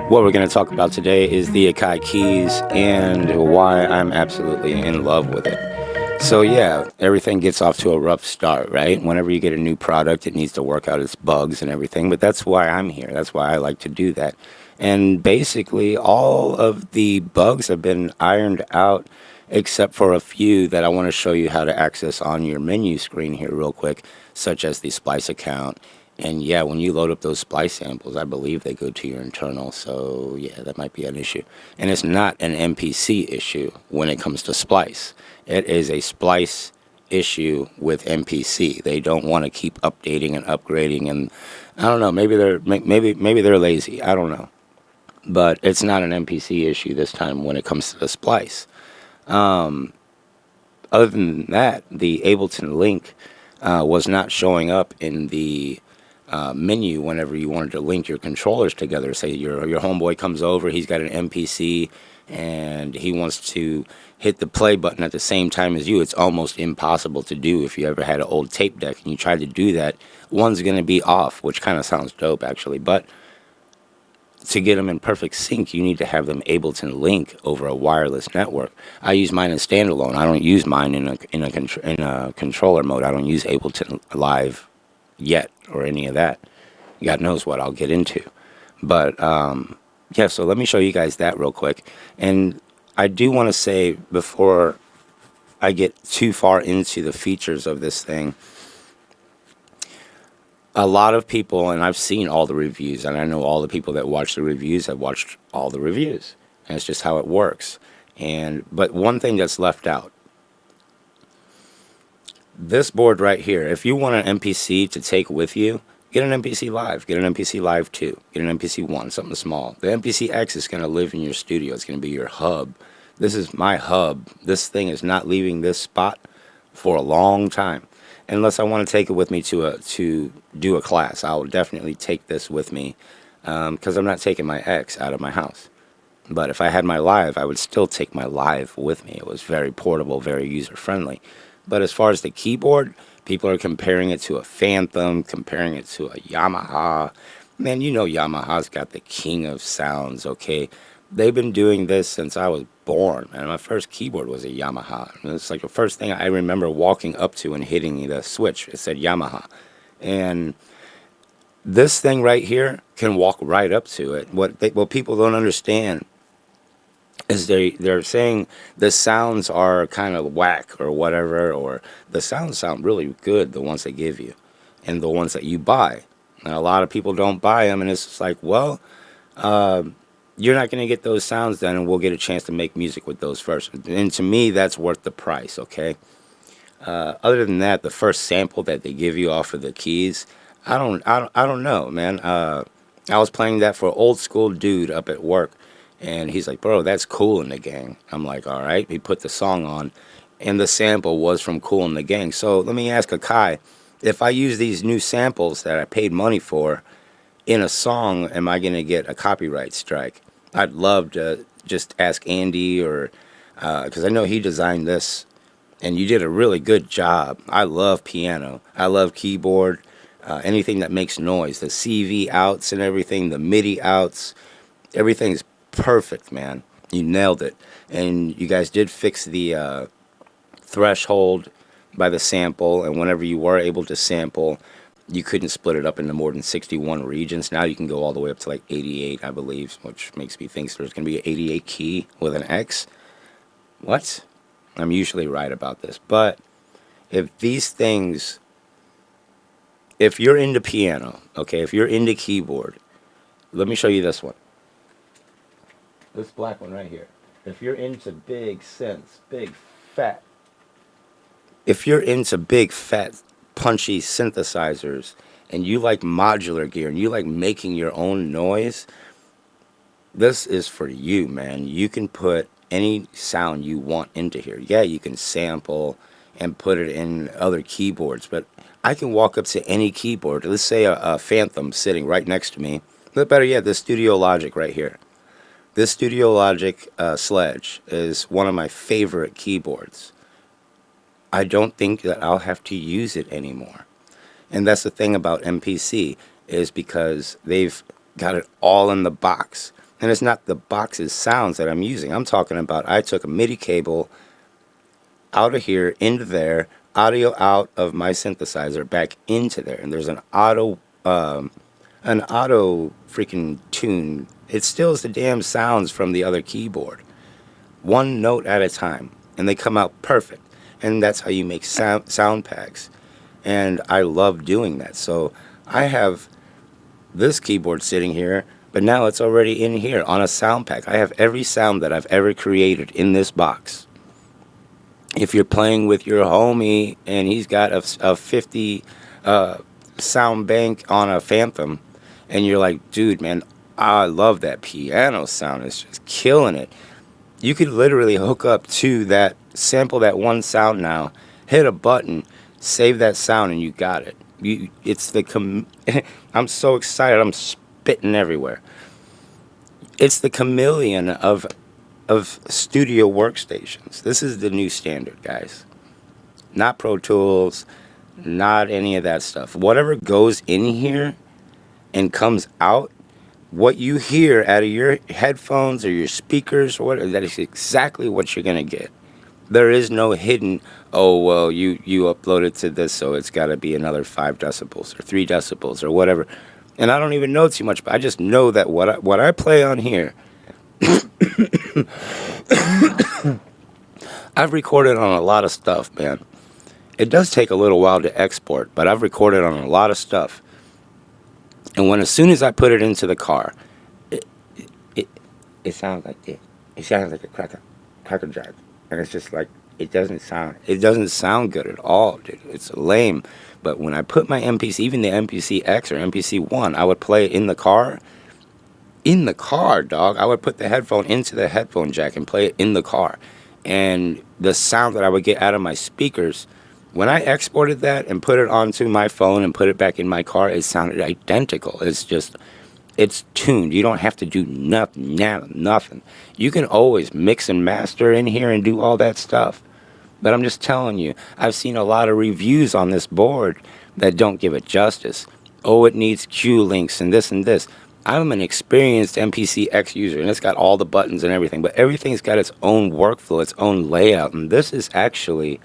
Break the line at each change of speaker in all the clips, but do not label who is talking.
What we're going to talk about today is the Akai Keys and why I'm absolutely in love with it. So yeah, everything gets off to a rough start, right? Whenever you get a new product, it needs to work out its bugs and everything, but that's why I'm here. That's why I like to do that. And basically, all of the bugs have been ironed out except for a few that I want to show you how to access on your menu screen here real quick, such as the Splice account. And yeah, when you load up those splice samples, I believe they go to your internal. So yeah, that might be an issue. And it's not an MPC issue when it comes to splice. It is a splice issue with MPC. They don't want to keep updating and upgrading, and I don't know. Maybe they're lazy. I don't know. But it's not an MPC issue this time when it comes to the splice. Other than that, the Ableton Link was not showing up in the menu whenever you wanted to link your controllers together. Say your homeboy comes over, he's got an MPC, and he wants to hit the play button at the same time as you. It's almost impossible to do if you ever had an old tape deck and you tried to do that. One's going to be off, which kind of sounds dope actually, but to get them in perfect sync, you need to have them Ableton Link over a wireless network. I use mine in standalone. I don't use mine in a controller mode. I don't use Ableton Live yet or any of that. God knows what I'll get into. But yeah, so let me show you guys that real quick. And I do want to say before I get too far into the features of this thing, a lot of people, and I've seen all the reviews, and I know all the people that watch the reviews have watched all the reviews, and it's just how it works. But one thing that's left out, this board right here, if you want an MPC to take with you, get an MPC Live, get an MPC Live 2, get an MPC 1, something small. The MPC X is going to live in your studio. It's going to be your hub. This is my hub. This thing is not leaving this spot for a long time. Unless I want to take it with me to do a class. I'll definitely take this with me because I'm not taking my X out of my house. But if I had my Live, I would still take my Live with me. It was very portable, very user-friendly. But as far as the keyboard, people are comparing it to a Phantom, comparing it to a Yamaha. Man, you know Yamaha's got the king of sounds, okay? They've been doing this since I was born, and my first keyboard was a Yamaha. It's like the first thing I remember walking up to and hitting the switch. It said Yamaha. And this thing right here can walk right up to it. What people don't understand is they're saying the sounds are kind of whack or whatever, or the sounds sound really good, the ones they give you, and the ones that you buy. And a lot of people don't buy them, and it's just like, well, you're not going to get those sounds then, and we'll get a chance to make music with those first. And to me, that's worth the price, okay? Other than that, the first sample that they give you off of the keys, I don't know, man. I was playing that for an old school dude up at work, and he's like, bro, that's Cool in the Gang. I'm like, all right. He put the song on, and the sample was from Cool in the Gang. So let me ask Akai, if I use these new samples that I paid money for in a song, am I going to get a copyright strike? I'd love to just ask Andy, or because I know he designed this, and you did a really good job. I love piano. I love keyboard. Anything that makes noise, the CV outs and everything, the MIDI outs, everything's perfect, man. You nailed it. And you guys did fix the threshold by the sample, and whenever you were able to sample, you couldn't split it up into more than 61 regions. Now you can go all the way up to like 88, I believe, which makes me think there's going to be an 88 key with an X. What? I'm usually right about this. But if these things, if you're into piano, okay, if you're into keyboard, let me show you this one. This black one right here. If you're into big synths, big fat, if you're into big fat punchy synthesizers, and you like modular gear, and you like making your own noise, this is for you, man. You can put any sound you want into here. Yeah, you can sample and put it in other keyboards, but I can walk up to any keyboard. Let's say a Phantom sitting right next to me. But better yet, this Studio Logic right here. This Studio Logic Sledge is one of my favorite keyboards. I don't think that I'll have to use it anymore. And that's the thing about MPC, is because they've got it all in the box. And it's not the box's sounds that I'm using. I'm talking about I took a MIDI cable out of here into there, audio out of my synthesizer back into there, and there's an auto freaking tune. It steals the damn sounds from the other keyboard, one note at a time, and they come out perfect. And that's how you make sound packs. And I love doing that. So I have this keyboard sitting here, but now it's already in here on a sound pack. I have every sound that I've ever created in this box. If you're playing with your homie and he's got a 50 sound bank on a Phantom, and you're like, dude, man, I love that piano sound. It's just killing it. You could literally hook up to that, sample that one sound now, hit a button, save that sound, and you got it. It's the I'm so excited. I'm spitting everywhere. It's the chameleon of studio workstations. This is the new standard, guys. Not Pro Tools, not any of that stuff. Whatever goes in here and comes out, what you hear out of your headphones or your speakers or whatever, that is exactly what you're going to get. There is no hidden, oh, well, you uploaded to this, so it's got to be another 5 decibels or 3 decibels or whatever. And I don't even know too much, but I just know that what I play on here, I've recorded on a lot of stuff, man. It does take a little while to export, but I've recorded on a lot of stuff. And as soon as I put it into the car, it sounds like this. It sounds like a cracker jack. And it's just like, it doesn't sound good at all, dude. It's lame. But when I put my MPC, even the MPC X or MPC 1, I would play it in the car. In the car, dog. I would put the headphone into the headphone jack and play it in the car. And the sound that I would get out of my speakers, when I exported that and put it onto my phone and put it back in my car, it sounded identical. It's tuned. You don't have to do nothing. You can always mix and master in here and do all that stuff. But I'm just telling you, I've seen a lot of reviews on this board that don't give it justice. Oh, it needs Q links and this and this. I'm an experienced MPC X user, and it's got all the buttons and everything, but everything's got its own workflow, its own layout, and this is actually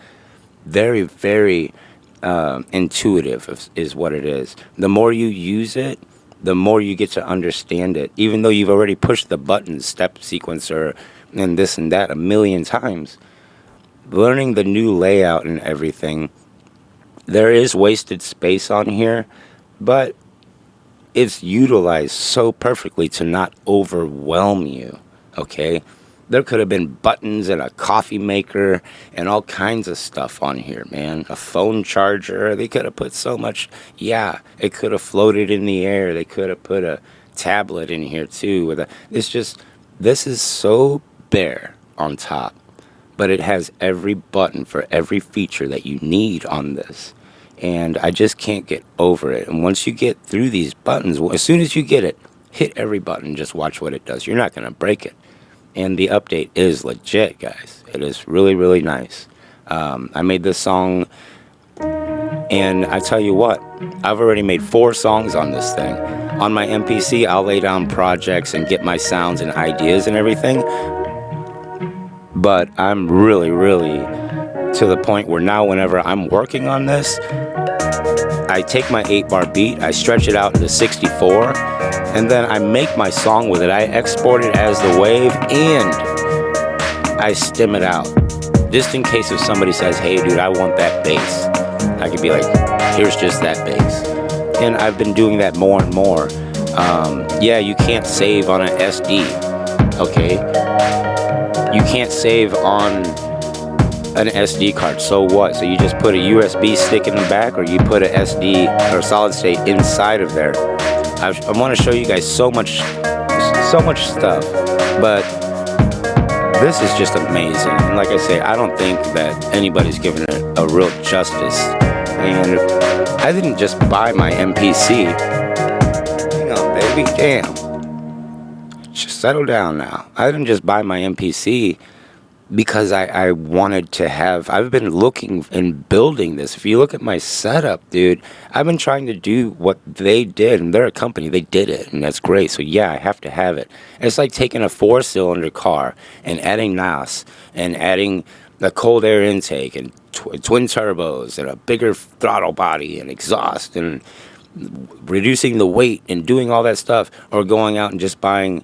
very, very intuitive is what it is. The more you use it, the more you get to understand it, even though you've already pushed the button, step sequencer, and this and that a million times. Learning the new layout and everything, there is wasted space on here, but it's utilized so perfectly to not overwhelm you, okay? There could have been buttons and a coffee maker and all kinds of stuff on here, man. A phone charger. They could have put so much. Yeah, it could have floated in the air. They could have put a tablet in here too. This is so bare on top, but it has every button for every feature that you need on this. And I just can't get over it. And once you get through these buttons, as soon as you get it, hit every button. Just watch what it does. You're not going to break it. And the update is legit, guys. It is really, really nice. I made this song, and I tell you what, I've already made 4 songs on this thing. On my MPC, I'll lay down projects and get my sounds and ideas and everything. But I'm really, really to the point where now whenever I'm working on this, I take my 8-bar beat, I stretch it out into 64, and then I make my song with it. I export it as the wave, and I stem it out. Just in case if somebody says, hey, dude, I want that bass. I could be like, here's just that bass. And I've been doing that more and more. Yeah, you can't save on an SD, okay? You can't save on an SD card, so what? So you just put a USB stick in the back, or you put an SD or solid state inside of there. I want to show you guys so much stuff, but this is just amazing. And like I say, I don't think that anybody's given it a real justice. And I didn't just buy my MPC. Hang on, baby, damn. Just settle down now. I didn't just buy my MPC because I wanted to have, I've been looking and building this. If you look at my setup, dude, I've been trying to do what they did, and they're a company, they did it, and that's great. So yeah, I have to have it. It's like taking a 4-cylinder car and adding NOS and adding the cold air intake and twin turbos and a bigger throttle body and exhaust and reducing the weight and doing all that stuff, or going out and just buying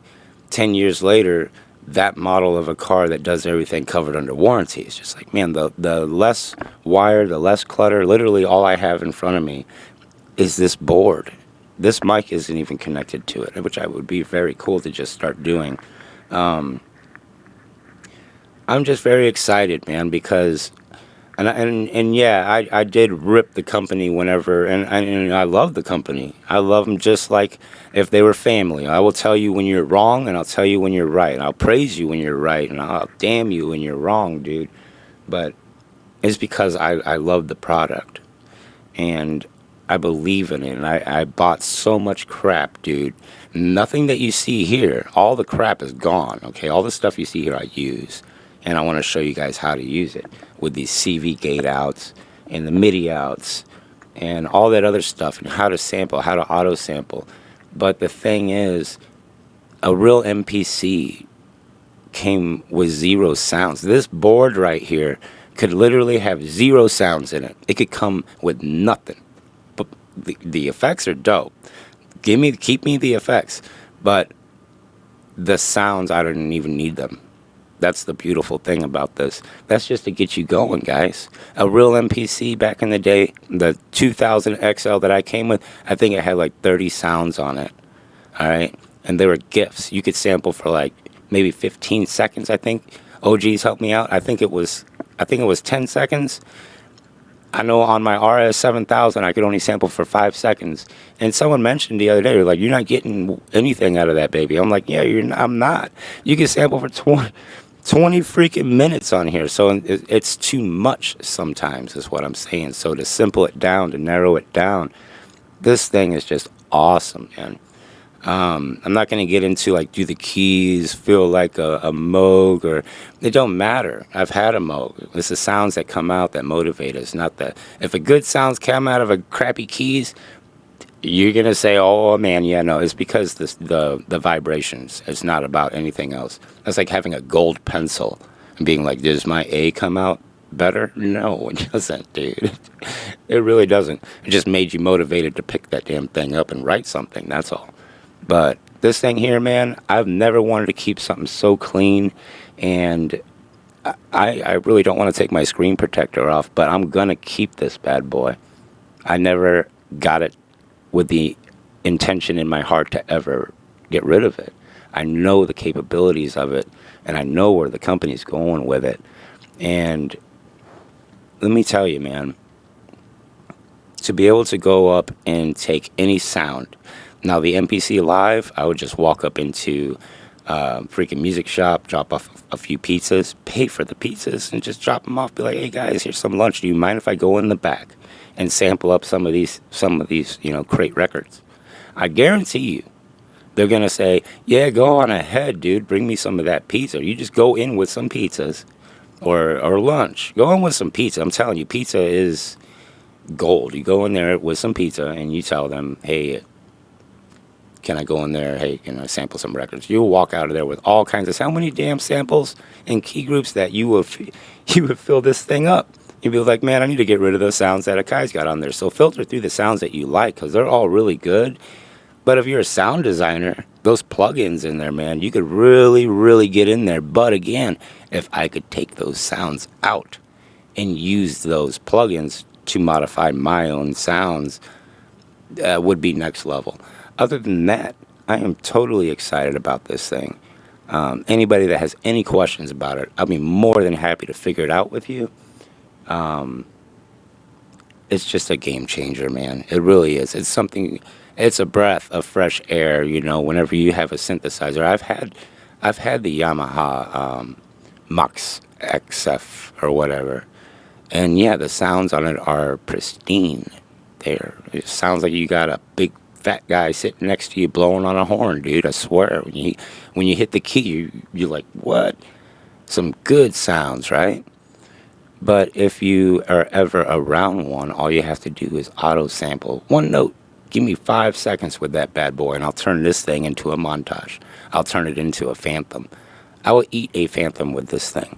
10 years later that model of a car that does everything covered under warranty. It's just like, man, the less wire, the less clutter. Literally all I have in front of me is this board. This mic isn't even connected to it, which I would be very cool to just start doing. um, I'm just very excited, man, because and yeah, I did rip the company whenever, and I love the company. I love them just like if they were family. I will tell you when you're wrong, and I'll tell you when you're right. I'll praise you when you're right, and I'll damn you when you're wrong, dude. But it's because I love the product, and I believe in it. And I bought so much crap, dude. Nothing that you see here, all the crap is gone, okay? All the stuff you see here I use. And I want to show you guys how to use it with these CV gate outs and the MIDI outs and all that other stuff, and how to sample, how to auto sample. But the thing is, a real MPC came with 0 sounds. This board right here could literally have 0 sounds in it. It could come with nothing. But the effects are dope. Keep me the effects. But the sounds, I don't even need them. That's the beautiful thing about this. That's just to get you going, guys. A real MPC back in the day, the 2000 XL that I came with, I think it had like 30 sounds on it. All right? And they were GIFs. You could sample for like maybe 15 seconds, I think. OGs helped me out. I think it was 10 seconds. I know on my RS7000, I could only sample for 5 seconds. And someone mentioned the other day, they're like, you're not getting anything out of that, baby. I'm like, yeah, I'm not. You can sample for 20 freaking minutes on here. So it's too much sometimes, is what I'm saying. So to simple it down, to narrow it down, this thing is just awesome, man. I'm not going to get into like, do the keys feel like a Moog, or it don't matter. I've had a Moog. It's the sounds that come out that motivate us, not that. If a good sounds come out of a crappy keys, you're going to say, oh man, yeah, no, it's because the vibrations. It's not about anything else. That's like having a gold pencil and being like, does my A come out better? No, it doesn't, dude. It really doesn't. It just made you motivated to pick that damn thing up and write something, that's all. But this thing here, man, I've never wanted to keep something so clean, and I really don't want to take my screen protector off, but I'm going to keep this bad boy. I never got it with the intention in my heart to ever get rid of it. I know the capabilities of it, and I know where the company's going with it. And let me tell you, man, to be able to go up and take any sound. Now, the MPC Live, I would just walk up into freaking music shop, drop off a few pizzas, pay for the pizzas, and just drop them off. Be like, hey guys, here's some lunch. Do you mind if I go in the back and sample up some of these, crate records? I guarantee you, they're gonna say, yeah, go on ahead, dude. Bring me some of that pizza. You just go in with some pizzas, or lunch. Go in with some pizza. I'm telling you, pizza is gold. You go in there with some pizza and you tell them, hey, can I go in there? Hey, can I sample some records? You'll walk out of there with all kinds of, how many damn samples and key groups that you would fill this thing up. You'd be like, man, I need to get rid of those sounds that Akai's got on there. So filter through the sounds that you like, because they're all really good. But if you're a sound designer, those plugins in there, man, you could really, really get in there. But again, if I could take those sounds out and use those plugins to modify my own sounds, would be next level. Other than that, I am totally excited about this thing. Anybody that has any questions about it, I'll be more than happy to figure it out with you. It's just a game changer, man. It really is. It's something. It's a breath of fresh air. Whenever you have a synthesizer, I've had the Yamaha Mux XF or whatever, and yeah, the sounds on it are pristine. It sounds like you got a big fat guy sitting next to you blowing on a horn, dude. I swear, when you hit the key, you're like, what? some good sounds, right? But if you are ever around one, all you have to do is auto sample one note. Give me 5 seconds with that bad boy, and I'll turn this thing into a montage. I'll turn it into a phantom. I will eat a phantom with this thing.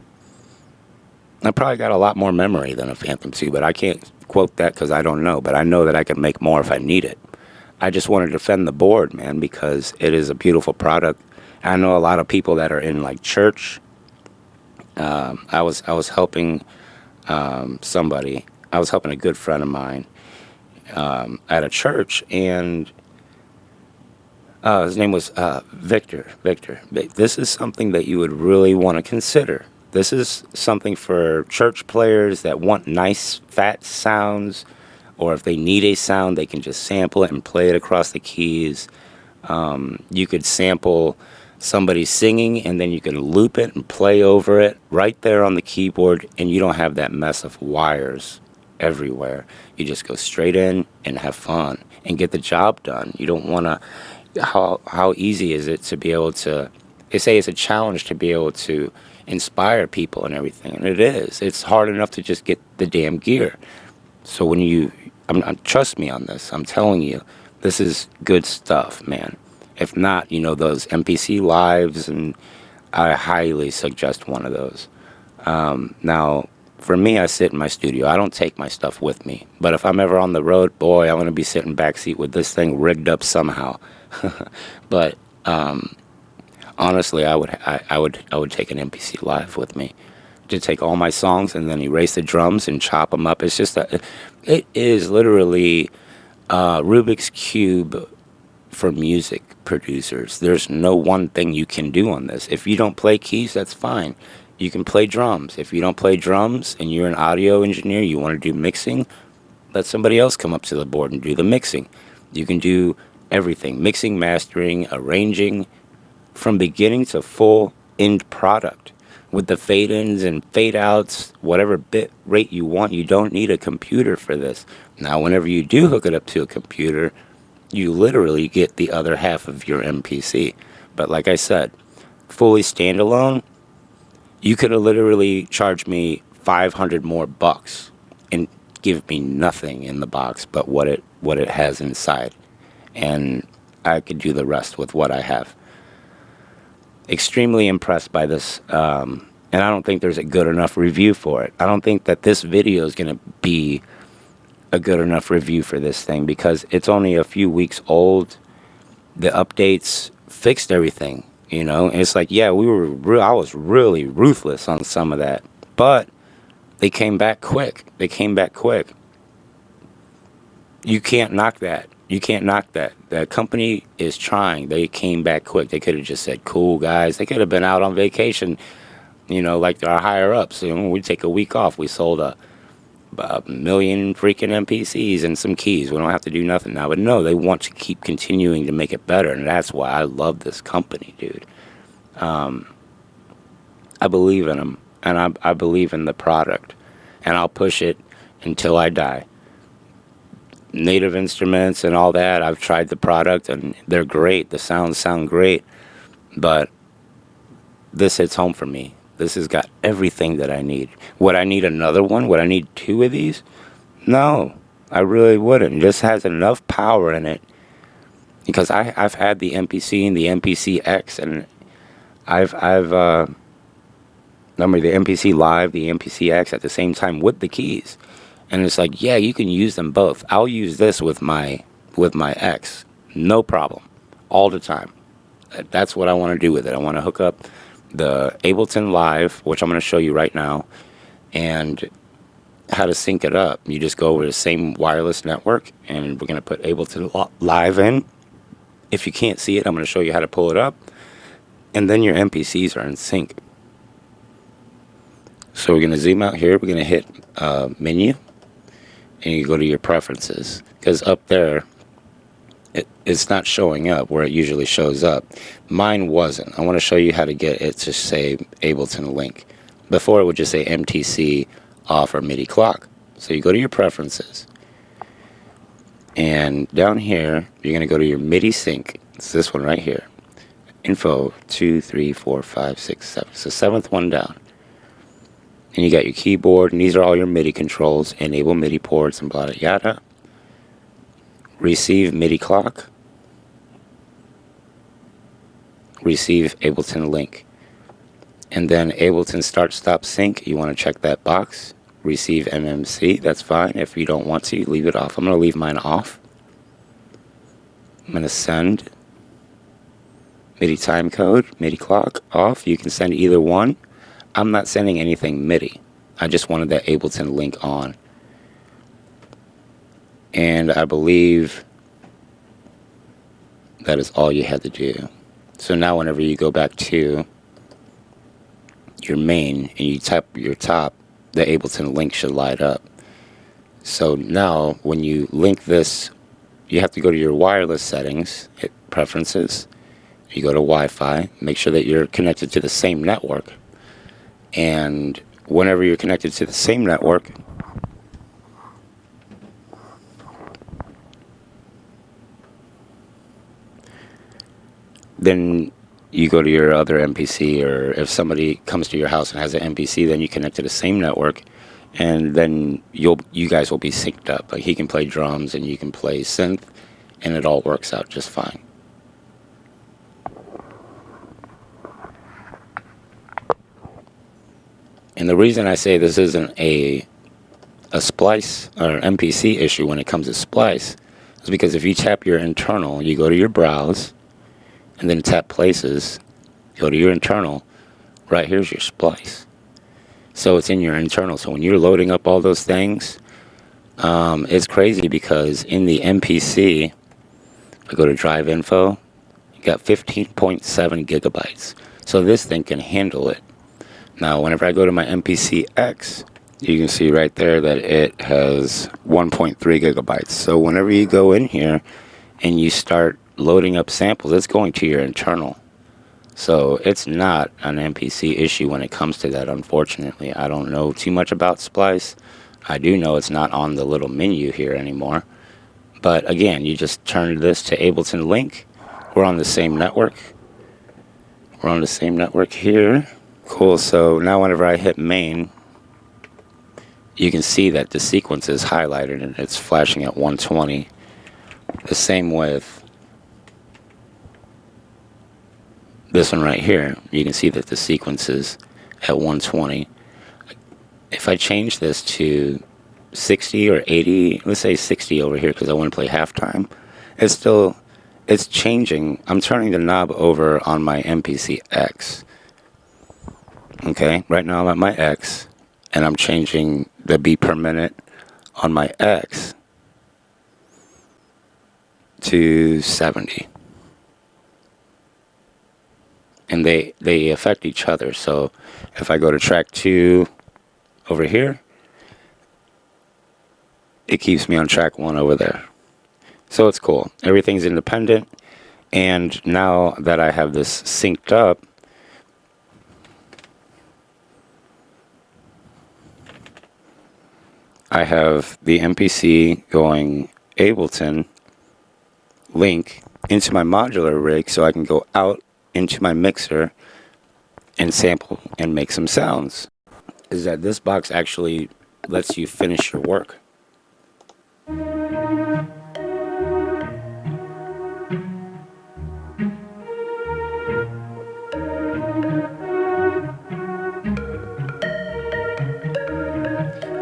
I probably got a lot more memory than a Phantom 2, but I can't quote that because I don't know. But I know that I can make more if I need it. I just want to defend the board, man, because it is a beautiful product. I know a lot of people that are in like church. I was helping somebody. I was helping a good friend of mine at a church, and his name was Victor. Victor, this is something that you would really want to consider. This is something for church players that want nice, fat sounds, or if they need a sound, they can just sample it and play it across the keys. You could sample somebody singing, and then you can loop it and play over it right there on the keyboard, and you don't have that mess of wires everywhere. You just go straight in and have fun and get the job done. You don't want to... How easy is it to be able to... They say it's a challenge to be able to inspire people and everything, and it is. It's hard enough to just get the damn gear. So when you... trust me on this. I'm telling you, this is good stuff, man. If not, those MPC Lives, and I highly suggest one of those. Now, for me, I sit in my studio. I don't take my stuff with me. But if I'm ever on the road, boy, I'm going to be sitting backseat with this thing rigged up somehow. But honestly, I would take an MPC Live with me to take all my songs and then erase the drums and chop them up. It's just it is literally Rubik's Cube for music producers. There's no one thing you can do on this. If you don't play keys, that's fine. You can play drums. If you don't play drums and you're an audio engineer, you want to do mixing, let somebody else come up to the board and do the mixing. You can do everything: mixing, mastering, arranging, from beginning to full end product. With the fade-ins and fade-outs, whatever bit rate you want, you don't need a computer for this. Now, whenever you do hook it up to a computer, you literally get the other half of your MPC. But like I said, fully standalone, you could have literally charged me 500 more bucks and give me nothing in the box but what it has inside. And I could do the rest with what I have. Extremely impressed by this, and I don't think there's a good enough review for it. I don't think that this video is going to be a good enough review for this thing because it's only a few weeks old. The updates fixed everything, and it's like, yeah, I was really ruthless on some of that, but they came back quick. You can't knock that. That company is trying. They came back quick. They could have just said, cool, guys. They could have been out on vacation, like our higher-ups. We take a week off. We sold a million freaking MPCs and some keys. We don't have to do nothing now. But no, they want to keep continuing to make it better, and that's why I love this company, dude. I believe in them, and I believe in the product, and I'll push it until I die. Native Instruments and all that, I've tried the product and they're great. The sounds sound great, but this hits home for me. This has got everything that I need. Would I need another one? Would I need 2 of these? No, I really wouldn't. It just has enough power in it because I've had the MPC and the MPC X, and I've remember the MPC Live, the MPC X at the same time with the keys. And it's like, yeah, you can use them both. I'll use this with my X, no problem, all the time. That's what I want to do with it. I want to hook up the Ableton Live, which I'm going to show you right now, and how to sync it up. You just go over the same wireless network, and we're going to put Ableton Live in. If you can't see it, I'm going to show you how to pull it up, and then your MPCs are in sync. So we're going to zoom out here. We're going to hit menu. And you go to your preferences, because up there it's not showing up where it usually shows up. Mine wasn't. I want to show you how to get it to say Ableton Link. Before it would just say MTC off or MIDI clock. So you go to your preferences, and down here you're going to go to your MIDI sync. It's this one right here. Info 2, 3, 4, 5, 6, 7. So 7th one down. And you got your keyboard, and these are all your MIDI controls. Enable MIDI ports and blah, yada. Receive MIDI clock. Receive Ableton Link. And then Ableton Start Stop Sync, you want to check that box. Receive MMC, that's fine. If you don't want to, leave it off. I'm going to leave mine off. I'm going to send MIDI timecode, MIDI clock off. You can send either one. I'm not sending anything MIDI. I just wanted that Ableton Link on. And I believe that is all you had to do. So now whenever you go back to your main and you tap your top, the Ableton Link should light up. So now when you link this, you have to go to your wireless settings, hit preferences, you go to Wi-Fi, make sure that you're connected to the same network. And whenever you're connected to the same network, then you go to your other MPC, or if somebody comes to your house and has an MPC, then you connect to the same network, and then you guys will be synced up. Like he can play drums and you can play synth, and it all works out just fine. And the reason I say this isn't a splice or MPC issue when it comes to splice is because if you tap your internal, you go to your browse, and then tap places, go to your internal, right here's your splice. So it's in your internal. So when you're loading up all those things, it's crazy because in the MPC, I go to drive info, you got 15.7 gigabytes. So this thing can handle it. Now, whenever I go to my MPC X, you can see right there that it has 1.3 gigabytes. So whenever you go in here and you start loading up samples, it's going to your internal. So it's not an MPC issue when it comes to that, unfortunately. I don't know too much about Splice. I do know it's not on the little menu here anymore. But again, you just turn this to Ableton Link. We're on the same network. We're on the same network here. Cool, so now whenever I hit main, you can see that the sequence is highlighted and it's flashing at 120. The same with this one right here. You can see that the sequence is at 120. If I change this to 60 or 80, let's say 60 over here because I want to play halftime, it's changing. I'm turning the knob over on my MPC X. Okay, right now I'm at my X, and I'm changing the beat per minute on my X to 70. And they affect each other. So if I go to track 2 over here, it keeps me on track 1 over there. So it's cool. Everything's independent. And now that I have this synced up, I have the MPC going Ableton Link into my modular rig so I can go out into my mixer and sample and make some sounds. Is that this box actually lets you finish your work.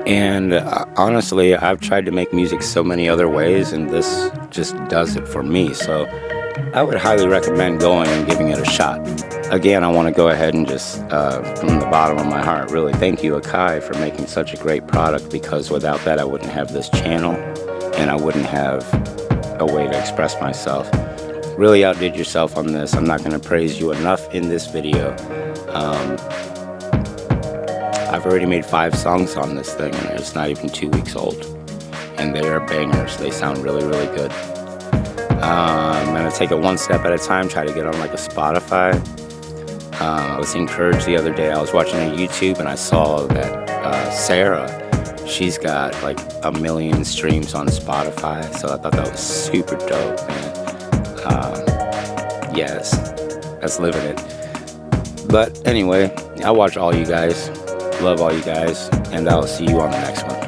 And honestly, I've tried to make music so many other ways, and this just does it for me. So I would highly recommend going and giving it a shot. Again, I want to go ahead and just, from the bottom of my heart, really thank you, Akai, for making such a great product, because without that, I wouldn't have this channel, and I wouldn't have a way to express myself. Really outdid yourself on this. I'm not going to praise you enough in this video. I've already made 5 songs on this thing, and it's not even 2 weeks old. And they are bangers. They sound really, really good. I'm going to take it one step at a time, try to get on like a Spotify. I was encouraged the other day. I was watching on YouTube, and I saw that Sarah, she's got like 1 million streams on Spotify. So I thought that was super dope, man. Yes, that's living it. But anyway, I watch all you guys. Love all you guys, and I'll see you on the next one.